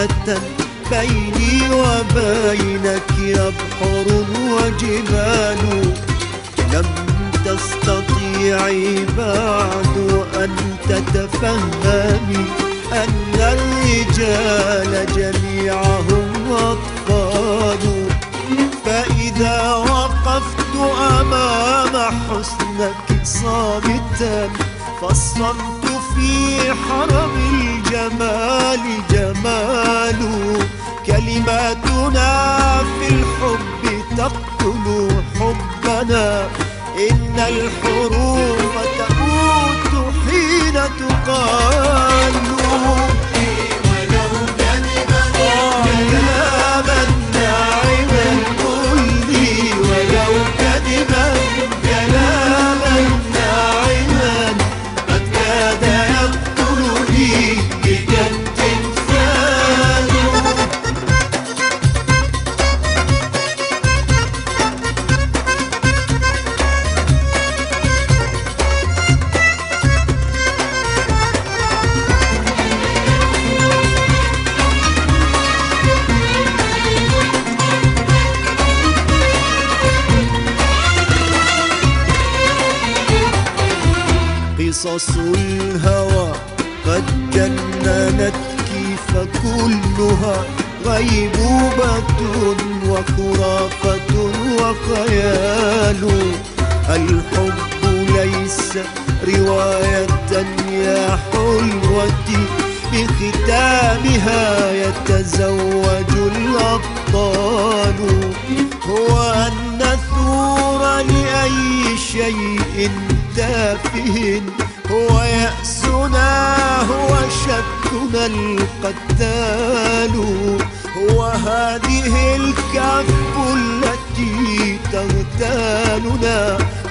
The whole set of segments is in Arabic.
فتنة بيني وبينك بحر وجبال. لم تستطيعي بعد أن تتفهمي أن الرجال جميعهم أطفال. فإذا وقفت أمام حسنك صامتا فالصمت في حرم الجمال جمال. كلماتنا في الحب تقتل حبنا، إن الحروف تموت حين تقال. ولو كلمة كلاما ناعما قل لي، ولو كلمة كلاما ناعما قد كاد يقتلني بك التمثال. قصص الهوى قد جننتك فكلها غيبوبة وخرافة وخيال. الحب ليس رواية يا حلوتي بختامها يتزوج الأبطال. هو أن نثور لأي شيء تافه، هو يأسنا هو شكنا القتال. هو هذه الكف التي تغتالنا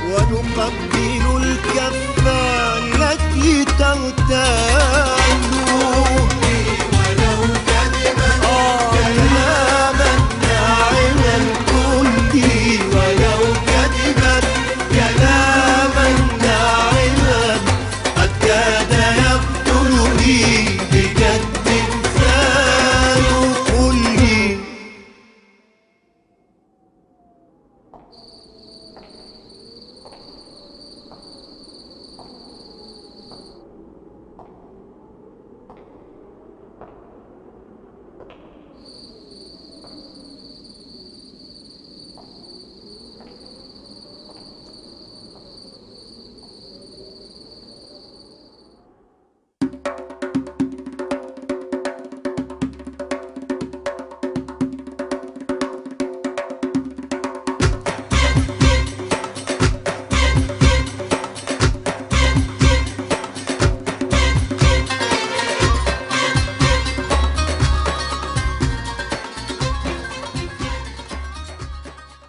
ونقبل الكف التي تغتال.